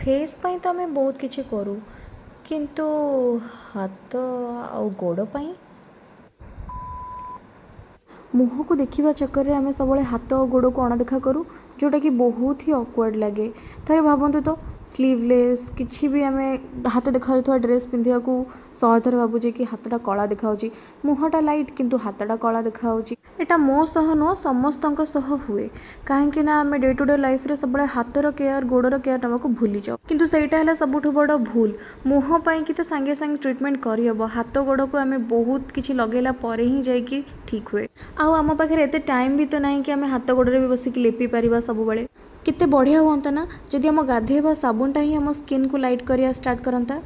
Face पाई तो आम बहुत किसी करूँ किंतु हाथ आ गोड़ पाई मुह को देखा चक्कर में आम सब हाथ और गोड़ को अणदेखा करूँ जोटा कि बहुत ही ऑकवर्ड लगे। थे भावतु तो स्लीवलेस किसी भी आम हाथ देखा ड्रेस पिंधा को 100 थर भावुचे कि हाथटा कला देखा मुहटा लाइट किंतु हाथटा कला देखा यहाँ मो सह नुह समस्त हुए कहीं आम डे टू डे लाइफ रे सब हाथर केयर गोड़र केयर नाक भूली जाओ किंतु सेटा है सबुठ बड़ भूल। मुह पाई कि तो सांगे सांगे ट्रिटमेंट करहब हाथ गोड़ को आम बहुत किसी लगेला पर ही जाकि ठीक हुए आम पाखे एत टाइम भी तो ना कि आम हाथ गोड़े भी बसिक लेपि पार सब बेले केते बढ़िया हुआ ना जदि आम गाधेवा साबुनटा ही आम स्किन को लाइट करिया स्टार्ट करता।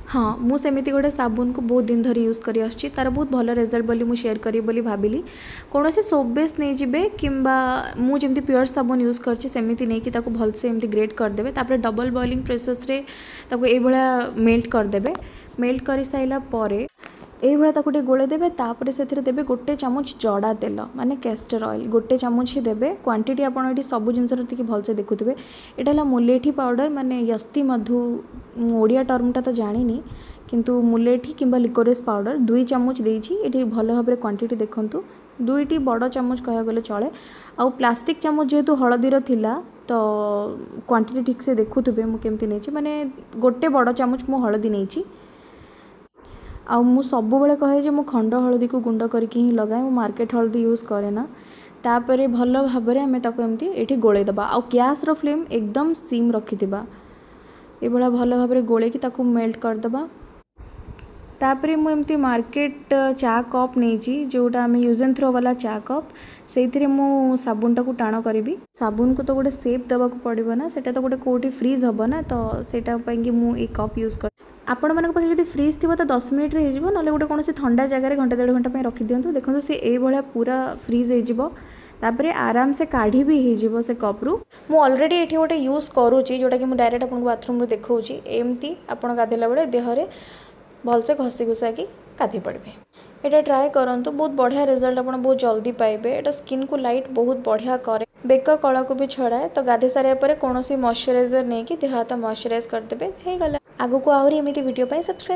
हाँ मुझे गोटे साबुन को बहुत दिन धरी यूज कर तार बहुत भल रिजल्ट बोली मुझे शेयर करी बोली भाविली कौन सी सोप बेस नहीं जिबे किंबा मुझे प्योर साबुन यूज करमती नहीं कि भलसे एमती ग्रेट करदे तापर डबल बॉइलिंग प्रोसेस रे ये मेल्ट करदे मेल्ट कर साइला परे ये ताकू गोले देवे तापर से देवे गोटे चामच जड़ा तेल माने कैस्टर ऑयल गोटे चामच ही देवे क्वांटिटी आपड़ ये सब जिन भलसे देखुए यहाँ मुलेठी पाउडर माने यस्ती मधु ओडिया टर्मटा तो जानी किंतु मुलेठी किंबा लिकोरेस पाउडर 2 चामच देती भल भाव में क्वांटिटी देखूँ 2टी बड़ चामच कह गले चले आउ प्लास्टिक चामच जेहेतु हलदीर थिला तो क्वांटिटी ठीक से देखुए मुझे नहीं माने गोटे बड़ चामच मु हलदी नहीं आ मु सब बेले कहे जे मु खंड हलदी को गुंड करके ही लगाए मु मार्केट हलदी यूज करे ना तापर भल भाव में आम एमती ये गोले दबा आ गैस रो फ्लेम एकदम सिम रखिथिबा ये भल भाव में गोले की ताकू मेल्ट करदबा तापर मु एमती मार्केट चा कप नहीं जोटा आम यूज एंड थ्रो वाला चा कप से मु साबुनटा को टाण करी साबुन को तो गोटे सेप देवा पड़ो ना सेटा तो गोटे कौटी फ्रीज हम ना तो सेटा मुझे कप यूज कर आपण मान पाखे जब फ्रीज थी तो 10 मिनट हो ना गोटे कौन ठंडा जगह घंटा 1.5 घंटा रखी दिंतु देखो सी ये पूरा फ्रीज हो आराम से काढ़ी भी हो से कप्रु मु ऑलरेडी ये गोटे यूज करुँची जोटा कि डायरेक्ट आपको बाथरूम देखा एमती आप गाधेला बेले देहरे भलसे घसी घुसा कि गाधे पड़े यहाँ ट्राए करूँ बहुत बढ़िया रिजल्ट आप बहुत जल्दी पाइबे यहाँ स्किन को लाइट बहुत बढ़िया करे बेक कला को भी छड़ाए तो गाधे सारे कौन मॉइस्चराइजर नहीं कि देह हाथ मॉइस्चराइज करदे हो गला आगो को आहरी एमती वीडियो सब्सक्राइब